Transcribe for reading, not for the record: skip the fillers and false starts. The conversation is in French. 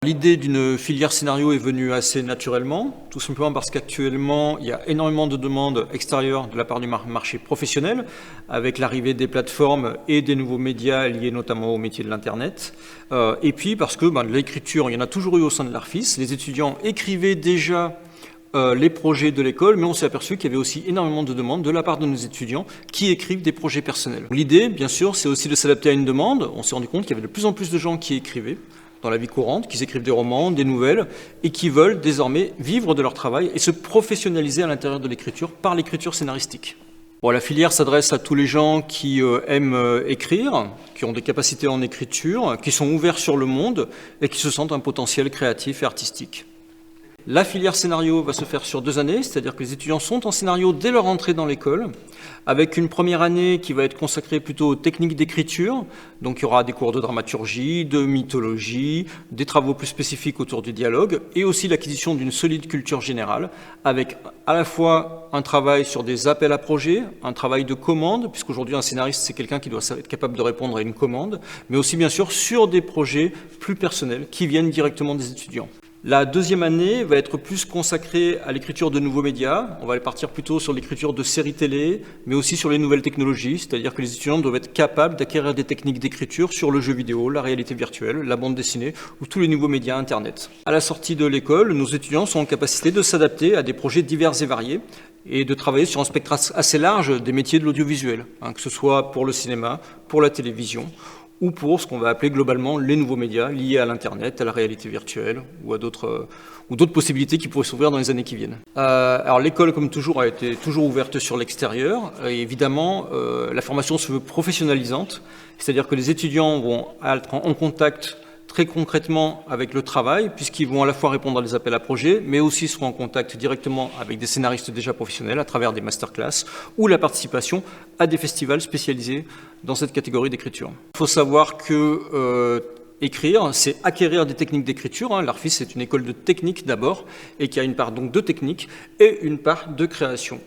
l'idée d'une filière scénario est venue assez naturellement, tout simplement parce qu'actuellement, il y a énormément de demandes extérieures de la part du marché professionnel, avec l'arrivée des plateformes et des nouveaux médias liés notamment au métier de l'Internet. Et puis parce que l'écriture, il y en a toujours eu au sein de l'ARFIS. Les étudiants écrivaient déjà les projets de l'école, mais on s'est aperçu qu'il y avait aussi énormément de demandes de la part de nos étudiants qui écrivent des projets personnels. L'idée, bien sûr, c'est aussi de s'adapter à une demande. On s'est rendu compte qu'il y avait de plus en plus de gens qui écrivaient dans la vie courante, qui écrivent des romans, des nouvelles, et qui veulent désormais vivre de leur travail et se professionnaliser à l'intérieur de l'écriture par l'écriture scénaristique. Bon, la filière s'adresse à tous les gens qui aiment écrire, qui ont des capacités en écriture, qui sont ouverts sur le monde et qui se sentent un potentiel créatif et artistique. La filière scénario va se faire sur 2 années, c'est-à-dire que les étudiants sont en scénario dès leur entrée dans l'école, avec une première année qui va être consacrée plutôt aux techniques d'écriture. Donc il y aura des cours de dramaturgie, de mythologie, des travaux plus spécifiques autour du dialogue, et aussi l'acquisition d'une solide culture générale, avec à la fois un travail sur des appels à projets, un travail de commande, puisqu'aujourd'hui un scénariste c'est quelqu'un qui doit être capable de répondre à une commande, mais aussi bien sûr sur des projets plus personnels qui viennent directement des étudiants. La deuxième année va être plus consacrée à l'écriture de nouveaux médias. On va partir plutôt sur l'écriture de séries télé, mais aussi sur les nouvelles technologies, c'est-à-dire que les étudiants doivent être capables d'acquérir des techniques d'écriture sur le jeu vidéo, la réalité virtuelle, la bande dessinée ou tous les nouveaux médias Internet. À la sortie de l'école, nos étudiants sont en capacité de s'adapter à des projets divers et variés et de travailler sur un spectre assez large des métiers de l'audiovisuel, que ce soit pour le cinéma, pour la télévision, ou pour ce qu'on va appeler globalement les nouveaux médias liés à l'Internet, à la réalité virtuelle ou à d'autres possibilités qui pourraient s'ouvrir dans les années qui viennent. Alors l'école, comme toujours, a été toujours ouverte sur l'extérieur. Et évidemment, la formation se veut professionnalisante, c'est-à-dire que les étudiants vont être en contact très concrètement avec le travail, puisqu'ils vont à la fois répondre à des appels à projets, mais aussi seront en contact directement avec des scénaristes déjà professionnels à travers des masterclass ou la participation à des festivals spécialisés dans cette catégorie d'écriture. Il faut savoir que écrire, c'est acquérir des techniques d'écriture. L'ARFIS, c'est une école de technique d'abord, et qui a une part donc de technique et une part de création.